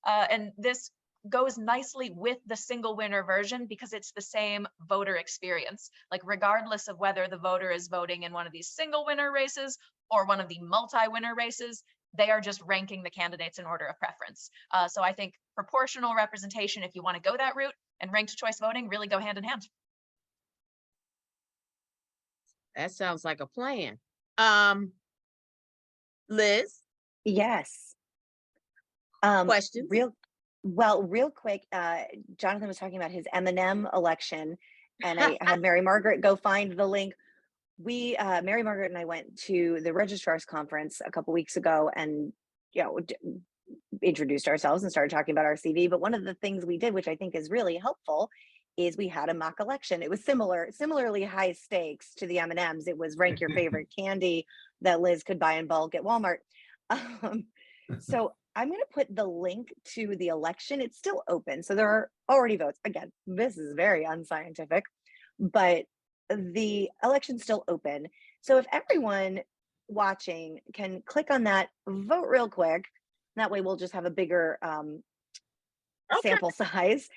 And this goes nicely with the single winner version because it's the same voter experience. Like regardless of whether the voter is voting in one of these single winner races or one of the multi-winner races, they are just ranking the candidates in order of preference. So I think proportional representation, if you want to go that route, and ranked choice voting really go hand in hand. That sounds like a plan. Liz, Yes. questions? Real quick, Jonathan was talking about his M&M election, and I had Mary Margaret go find the link. Mary Margaret and I went to the registrar's conference a couple weeks ago and, you know, introduced ourselves and started talking about RCV. But one of the things we did, which I think is really helpful, is we had a mock election. It was similarly high stakes to the M&Ms. It was rank your favorite candy that Liz could buy in bulk at Walmart. So I'm going to put the link to the election. It's still open. So there are already votes. Again, this is very unscientific, but the election's still open. So if everyone watching can click on that, vote real quick. That way we'll just have a bigger sample size.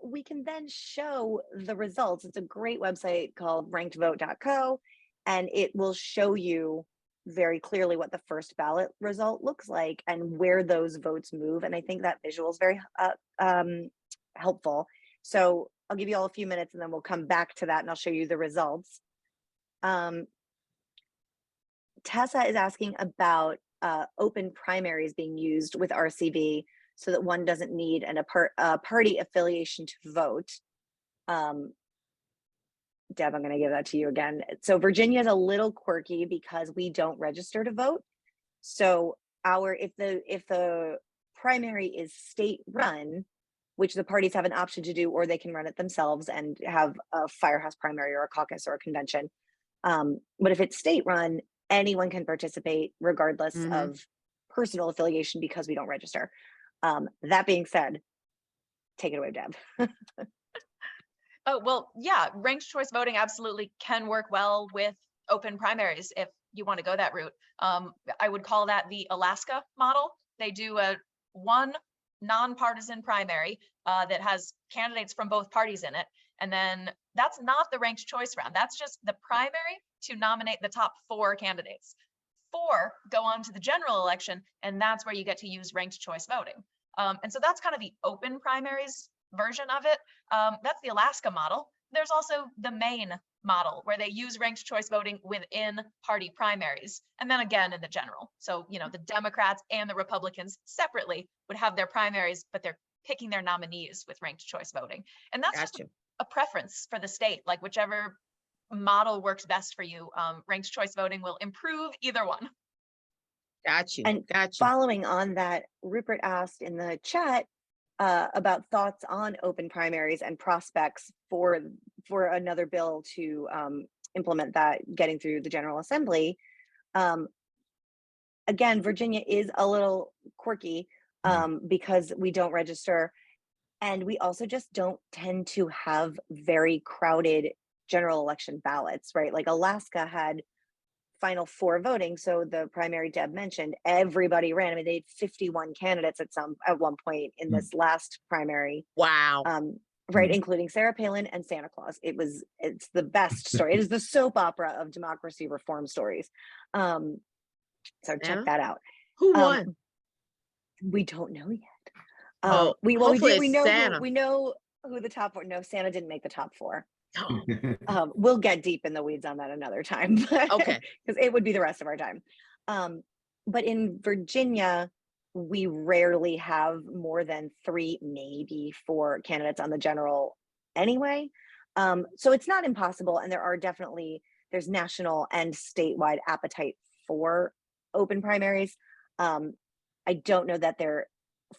We can then show the results. It's a great website called rankedvote.co, and it will show you very clearly what the first ballot result looks like and where those votes move. And I think that visual is very helpful. So I'll give you all a few minutes and then we'll come back to that and I'll show you the results. Tessa is asking about open primaries being used with RCV so that one doesn't need a party affiliation to vote. Deb, I'm going to give that to you again. So Virginia is a little quirky because we don't register to vote. So if the primary is state run, which the parties have an option to do, or they can run it themselves and have a firehouse primary or a caucus or a convention. But if it's state run, anyone can participate regardless of personal affiliation because we don't register. That being said, take it away, Deb. Oh, well, yeah, ranked choice voting absolutely can work well with open primaries if you want to go that route. I would call that the Alaska model. They do one nonpartisan primary that has candidates from both parties in it. And then that's not the ranked choice round. That's just the primary to nominate the top 4 candidates. 4 go on to the general election, and that's where you get to use ranked choice voting. And so that's kind of the open primaries version of it. That's the Alaska model. There's also the Maine model where they use ranked choice voting within party primaries, and then again in the general. So, you know, the Democrats and the Republicans separately would have their primaries, but they're picking their nominees with ranked choice voting. And that's just a preference for the state, like whichever model works best for you. Ranked choice voting will improve either one. Got you. And following on that, Rupert asked in the chat about thoughts on open primaries and prospects for another bill to implement that getting through the General Assembly. Again, Virginia is a little quirky because we don't register, and we also just don't tend to have very crowded general election ballots, right? Like Alaska had final 4 voting. So the primary Deb mentioned, everybody ran. I mean, they had 51 candidates at one point in this last primary. Wow. Right, including Sarah Palin and Santa Claus. It's the best story. It is the soap opera of democracy reform stories. So check that out. Who won? We don't know yet. We know who the top 4. No, Santa didn't make the top 4. We'll get deep in the weeds on that another time. Okay, because it would be the rest of our time. But in Virginia, we rarely have more than 3, maybe 4 candidates on the general anyway. So it's not impossible, and there's national and statewide appetite for open primaries. I don't know that they're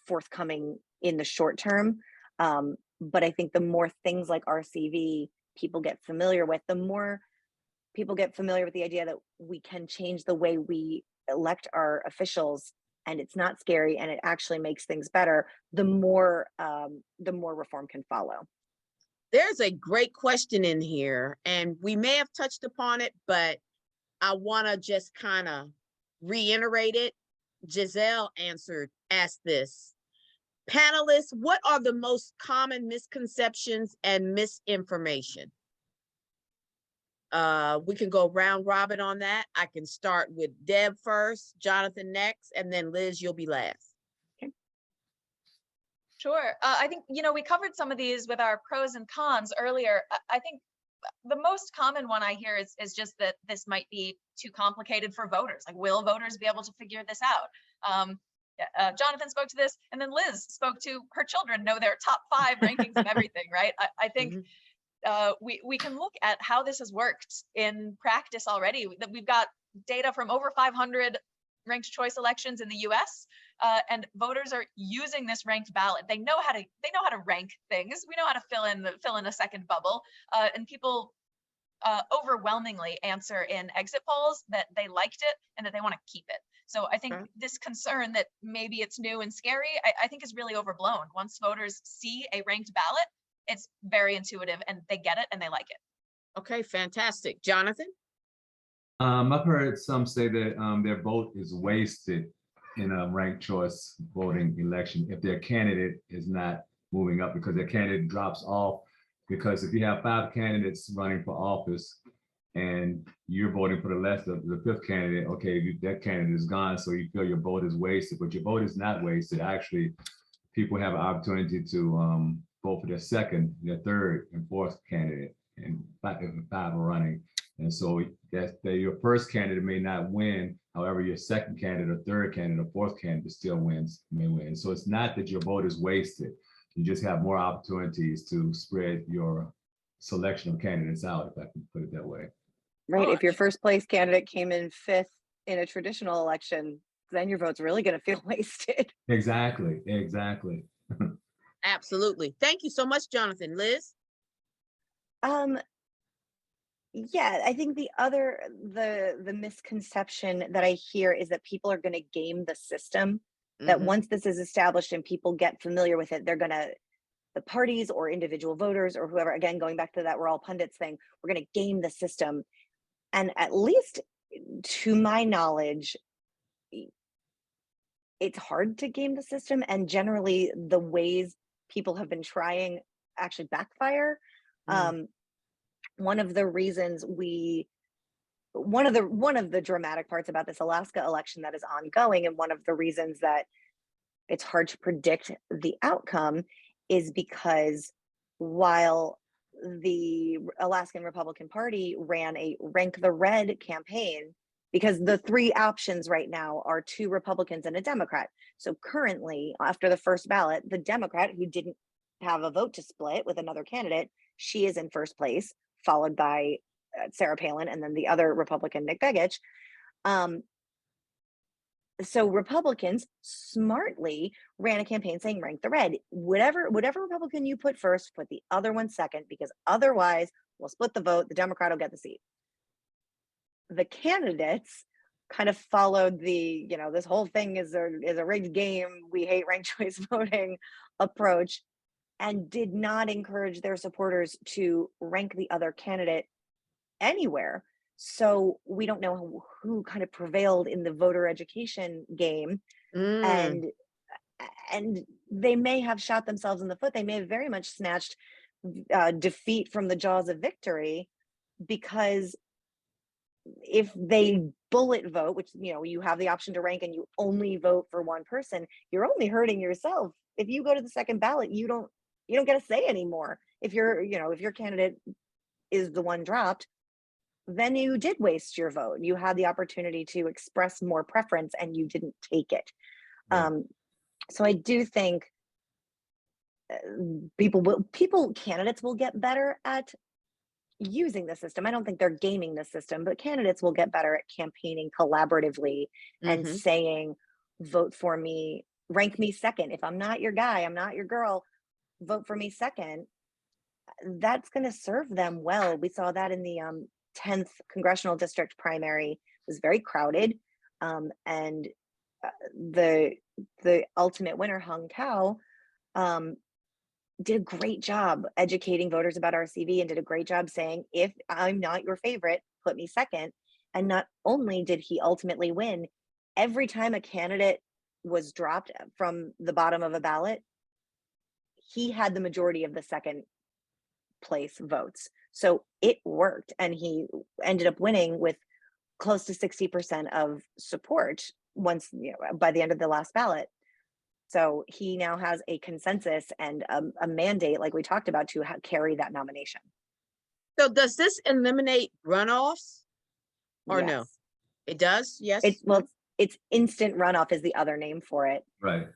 forthcoming in the short term, but I think the more things like RCV people get familiar with, the more people get familiar with the idea that we can change the way we elect our officials, and it's not scary, and it actually makes things better, the more reform can follow. There's a great question in here, and we may have touched upon it, but I want to just kind of reiterate it. Giselle asked this. Panelists, what are the most common misconceptions and misinformation? We can go round robin on that. I can start with Deb first, Jonathan next, and then Liz, you'll be last. Okay. Sure. I think, we covered some of these with our pros and cons earlier. I think the most common one I hear is just that this might be too complicated for voters. Like, will voters be able to figure this out? Jonathan spoke to this, and then Liz spoke to her children know their top 5 rankings and everything, right? I think we can look at how this has worked in practice already. That we've got data from over 500 ranked choice elections in the U.S. And voters are using this ranked ballot. They know how to rank things. We know how to fill in a second bubble, and people overwhelmingly answer in exit polls that they liked it and that they want to keep it. So I think this concern that maybe it's new and scary, I think is really overblown. Once voters see a ranked ballot, it's very intuitive and they get it and they like it. Okay, fantastic. Jonathan? I've heard some say that their vote is wasted in a ranked choice voting election if their candidate is not moving up because their candidate drops off. Because if you have 5 candidates running for office and you're voting for the 5th candidate, okay, that candidate is gone, so you feel your vote is wasted, but your vote is not wasted. Actually, people have an opportunity to vote for their 2nd, their 3rd, and 4th candidate, and 5 are running. And so your 1st candidate may not win. However, your 2nd candidate or 3rd candidate or 4th candidate still may win. So it's not that your vote is wasted. You just have more opportunities to spread your selection of candidates out, if I can put it that way. Right. If your first place candidate came in 5th in a traditional election, then your vote's really going to feel wasted. Exactly, exactly. Absolutely. Thank you so much, Jonathan. Liz? Yeah, I think the misconception that I hear is that people are going to game the system, that Mhm. once this is established and people get familiar with it, they're going to, the parties or individual voters or whoever, again, going back to that we're all pundits thing, we're going to game the system. And at least to my knowledge, it's hard to game the system. And generally the ways people have been trying actually backfire. Mm. One of the reasons one of the dramatic parts about this Alaska election that is ongoing, and one of the reasons that it's hard to predict the outcome, is because while the Alaskan Republican Party ran a rank the red campaign, because the three options right now are 2 Republicans and a Democrat. So currently, after the first ballot, the Democrat, who didn't have a vote to split with another candidate, she is in first place, followed by Sarah Palin, and then the other Republican, Nick Begich. So Republicans smartly ran a campaign saying rank the red. Whatever Republican you put first, put the other one second, because otherwise we'll split the vote. The Democrat will get the seat. The candidates kind of followed the, this whole thing is a rigged game, we hate ranked choice voting approach, and did not encourage their supporters to rank the other candidate anywhere. So we don't know who kind of prevailed in the voter education game. Mm. And they may have shot themselves in the foot. They may have very much snatched defeat from the jaws of victory, because if they bullet vote, which you have the option to rank and you only vote for one person, you're only hurting yourself. If you go to the second ballot, you don't get a say anymore. If your candidate is the one dropped, then you did waste your vote. You had the opportunity to express more preference and you didn't take it. Right. So I do think candidates will get better at using the system. I don't think they're gaming the system, but candidates will get better at campaigning collaboratively and Mhm. saying, vote for me, rank me second. If I'm not your guy, I'm not your girl, vote for me second. That's going to serve them well. We saw that in the 10th congressional district primary. It was very crowded, and the ultimate winner, Hung Tao, did a great job educating voters about RCV, and did a great job saying, if I'm not your favorite, put me second. And not only did he ultimately win, every time a candidate was dropped from the bottom of a ballot, he had the majority of the second place votes. So it worked, and he ended up winning with close to 60% of support once, by the end of the last ballot. So he now has a consensus and a mandate, like we talked about, to carry that nomination. So does this eliminate runoffs or no? Yes. It does? Yes? It's instant runoff is the other name for it. Right.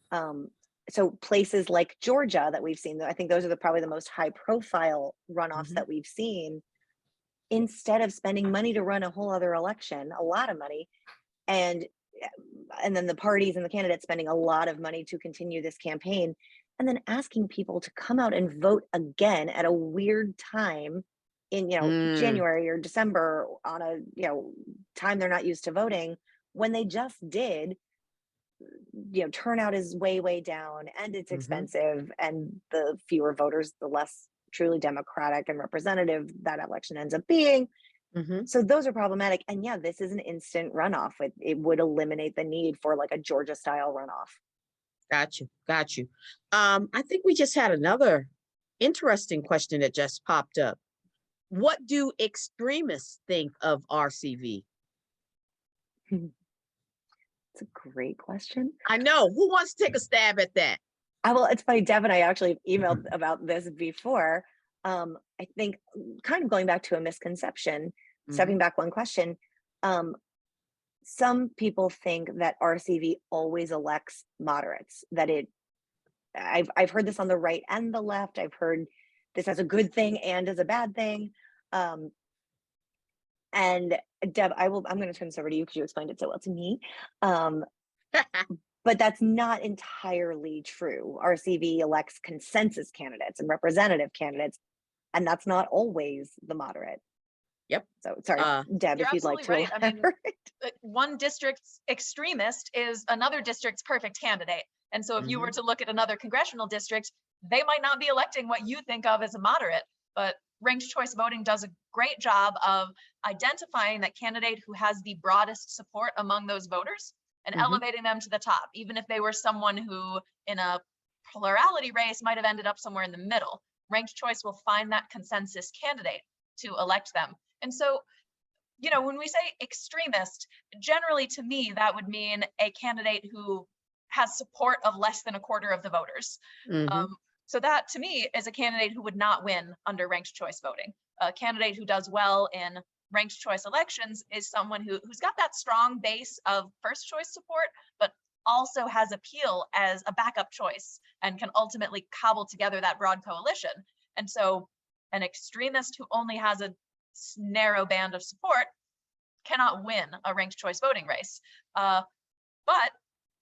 So places like Georgia that we've seen, I think those are probably the most high profile runoffs Mhm. that we've seen. Instead of spending money to run a whole other election, a lot of money, and then the parties and the candidates spending a lot of money to continue this campaign, and then asking people to come out and vote again at a weird time in Mm. January or December, on a time they're not used to voting, when they just did. Turnout is way down, and it's Mhm. expensive, and the fewer voters, the less truly democratic and representative that election ends up being. Mhm. So those are problematic. And yeah, this is an instant runoff. It would eliminate the need for like a Georgia style runoff. Got you. I think we just had another interesting question that just popped up. What do extremists think of RCV? It's a great question. I know. Who wants to take a stab at that? It's funny, Deb and I actually emailed about this before. I think kind of going back to a misconception, stepping back one question, some people think that RCV always elects moderates, that I've heard this on the right and the left. I've heard this as a good thing and as a bad thing. And Deb, I'm going to turn this over to you because you explained it so well to me. But that's not entirely true. RCV elects consensus candidates and representative candidates, and that's not always the moderate. Yep. So sorry, Deb, You're if you'd like to absolutely right. I mean, elaborate. one district's extremist is another district's perfect candidate. And so if you were to look at another congressional district, they might not be electing what you think of as a moderate, but ranked choice voting does a great job of identifying that candidate who has the broadest support among those voters and elevating them to the top, even if they were someone who in a plurality race might have ended up somewhere in the middle. Ranked choice will find that consensus candidate to elect them. And so, you know, when we say extremist, generally to me, that would mean a candidate who has support of less than a quarter of the voters. So that to me is a candidate who would not win under ranked choice voting. A candidate who does well in ranked choice elections is someone who's got that strong base of first choice support, but also has appeal as a backup choice and can ultimately cobble together that broad coalition. And so an extremist who only has a narrow band of support cannot win a ranked choice voting race. But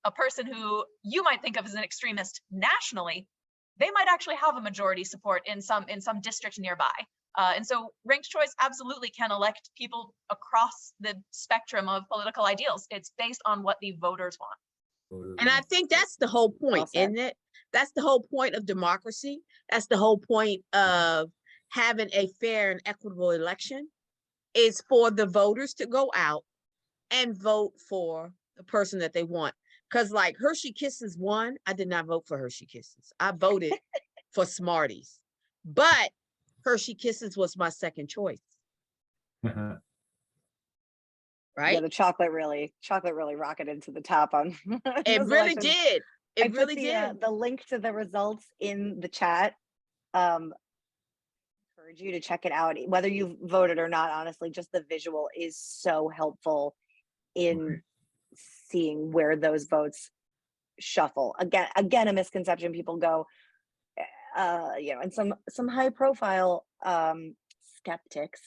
a person who you might think of as an extremist nationally, they might actually have a majority support in some district nearby. And so ranked choice absolutely can elect people across the spectrum of political ideals. It's based on what the voters want. And I think that's the whole point, isn't it? That's the whole point of democracy. That's the whole point of having a fair and equitable election, is for the voters to go out and vote for the person that they want. Because like Hershey Kisses won, I did not vote for Hershey Kisses. I voted for Smarties. But Hershey Kisses was my second choice. Right? Yeah, the chocolate really rocketed to the top on It those really elections. did. It I put really did. the link to the results in the chat. Encourage you to check it out, whether you've voted or not. Honestly, just the visual is so helpful in seeing where those votes shuffle. Again, a misconception. People go, you know, and some high profile skeptics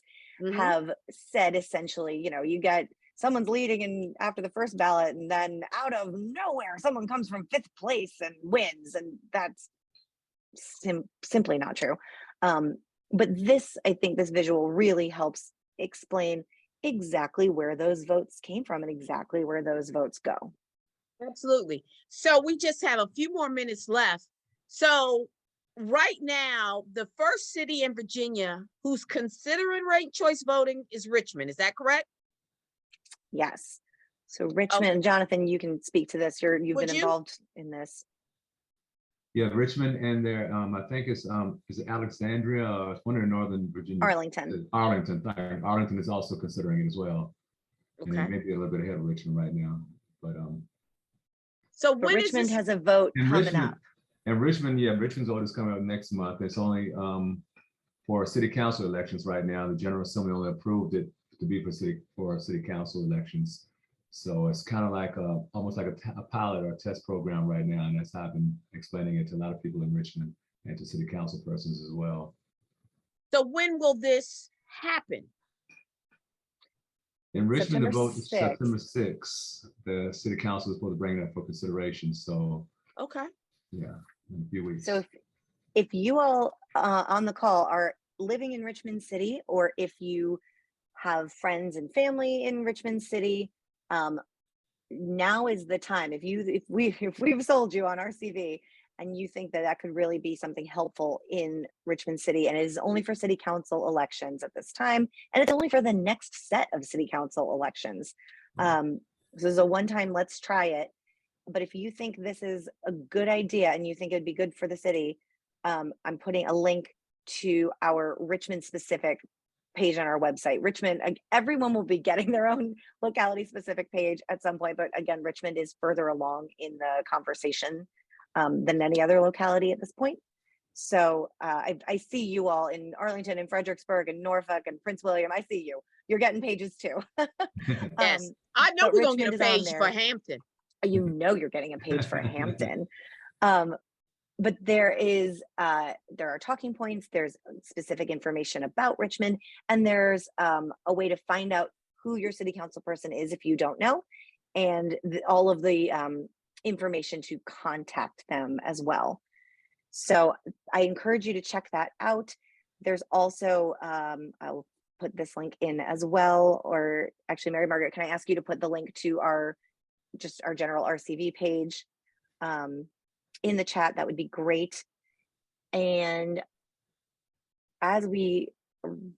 have said essentially, you know, you get someone's leading in after the first ballot, and then out of nowhere, someone comes from 5th place and wins, and that's simply not true. But I think this visual really helps explain exactly where those votes came from and exactly where those votes go. Absolutely. So we just have a few more minutes left. So right now, the first city in Virginia who's considering ranked choice voting is Richmond. Is that correct? Yes. So Richmond, Jonathan, you can speak to this. You've been involved in this. Yeah, Richmond and their I think it's is it Alexandria or it's one in Northern Virginia. Arlington. Arlington is also considering it as well. Okay. And maybe a little bit ahead of Richmond right now. But so but when Richmond is this? has a vote coming up. And Richmond, yeah, Richmond's vote is coming up next month. It's only for city council elections right now. The General Assembly only approved it to be for city council elections. So it's kind of like almost like a pilot or a test program right now. And that's how I've been explaining it to a lot of people in Richmond and to city council persons as well. So when will this happen? In Richmond, the vote is 6th. September 6th. The city council is supposed to bring that for consideration. So, okay. Yeah, in a few weeks. So if you all on the call are living in Richmond City, or if you have friends and family in Richmond City, now is the time. If we've sold you on RCV and you think that could really be something helpful in Richmond City, and it is only for city council elections at this time, and it's only for the next set of city council elections. This is a one-time, let's try it. But if you think this is a good idea and you think it'd be good for the city, I'm putting a link to our Richmond specific page on our website. Richmond, everyone will be getting their own locality specific page at some point, but again, Richmond is further along in the conversation than any other locality at this point. So I see you all in Arlington and Fredericksburg and Norfolk and Prince William. I see you. You're getting pages too. Yes, I know we're gonna get a page there for Hampton. You know you're getting a page for Hampton. But there are talking points, there's specific information about Richmond, and there's a way to find out who your city council person is if you don't know. and all of the information to contact them as well. So I encourage you to check that out. There's also, I'll put this link in as well, or actually, Mary Margaret, can I ask you to put the link to our general RCV page in the chat? That would be great. And as we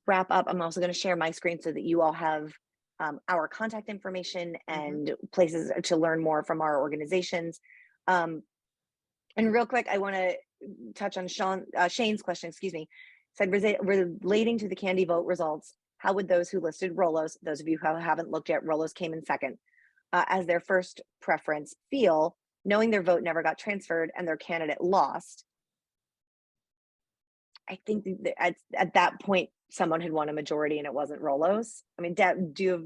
wrap up, I'm also going to share my screen so that you all have our contact information and places to learn more from our organizations. And real quick, I want to touch on Shane's question, excuse me. Said, relating to the Candy vote results, how would those who listed Rolos, those of you who haven't looked yet, Rolos came in second, as their first preference feel, knowing their vote never got transferred and their candidate lost? I think that at that point, someone had won a majority and it wasn't Rolos. I mean, Deb, do you have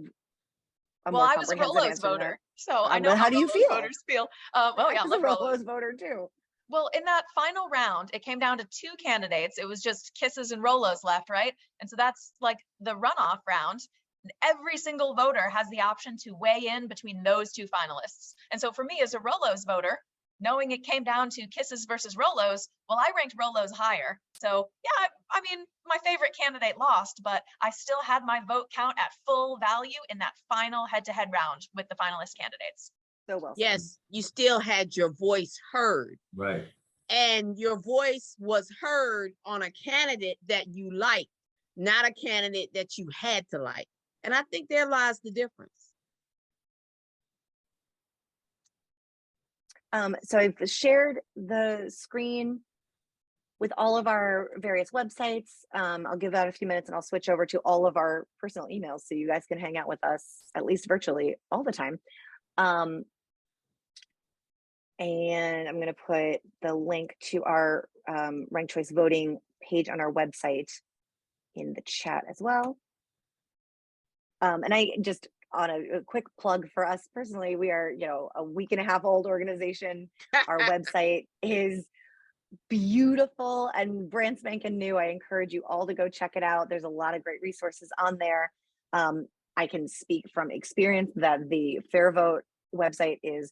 a Well, more I was a comprehensive Rolos answer to that? voter, so I know how do you Rolos feel? voters feel. Well, yeah, I I was love a Rolos. Rolos voter too. Well, in that final round, it came down to 2 candidates. It was just Kisses and Rolos left, right? And so that's like the runoff round. Every single voter has the option to weigh in between those 2 finalists. And so for me as a Rolos voter, knowing it came down to Kisses versus Rolos, well, I ranked Rolos higher. So yeah, I mean, my favorite candidate lost, but I still had my vote count at full value in that final head-to-head round with the finalist candidates. So well said. Yes, you still had your voice heard. Right. And your voice was heard on a candidate that you liked, not a candidate that you had to like. And I think there lies the difference. So I've shared the screen with all of our various websites. I'll give that a few minutes and I'll switch over to all of our personal emails so you guys can hang out with us, at least virtually, all the time. And I'm going to put the link to our ranked choice voting page on our website in the chat as well. And I just, on a quick plug for us personally, we are, a week and a half old organization. Our website is beautiful and brand spanking new. I encourage you all to go check it out. There's a lot of great resources on there. I can speak from experience that the FairVote website is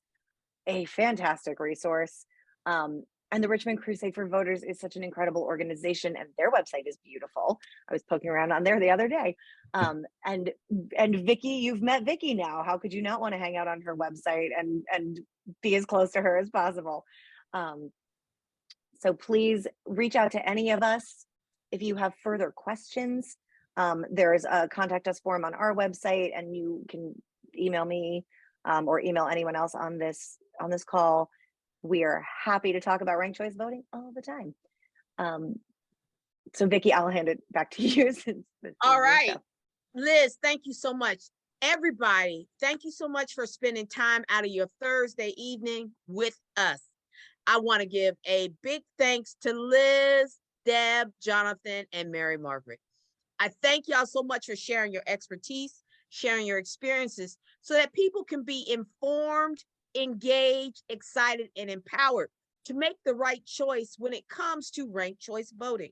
a fantastic resource. And the Richmond Crusade for Voters is such an incredible organization and their website is beautiful. I was poking around on there the other day. And Vickie, you've met Vickie now. How could you not want to hang out on her website and be as close to her as possible? So please reach out to any of us if you have further questions. There is a contact us form on our website and you can email me or email anyone else on this call. We are happy to talk about ranked choice voting all the time. So Vickie, I'll hand it back to you. All right, Liz, thank you so much. Everybody, thank you so much for spending time out of your Thursday evening with us. I want to give a big thanks to Liz, Deb, Jonathan, and Mary Margaret. I thank y'all so much for sharing your expertise, sharing your experiences so that people can be informed, engaged, excited, and empowered to make the right choice when it comes to ranked choice voting.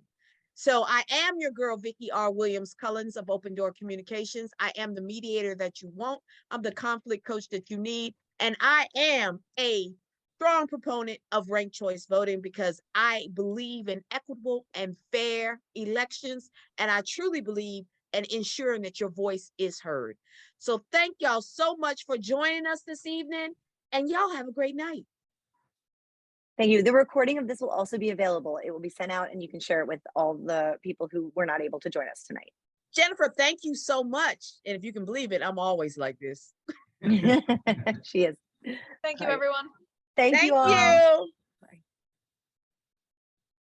So I am your girl, Vickie R. Williams-Cullins of Open Door Communications. I am the mediator that you want. I'm the conflict coach that you need. And I am a strong proponent of ranked choice voting because I believe in equitable and fair elections. And I truly believe in ensuring that your voice is heard. So thank y'all so much for joining us this evening. And y'all have a great night. Thank you. The recording of this will also be available. It will be sent out and you can share it with all the people who were not able to join us tonight. Jennifer, thank you so much. And if you can believe it, I'm always like this. She is. Thank you, everyone. Thank you all. You.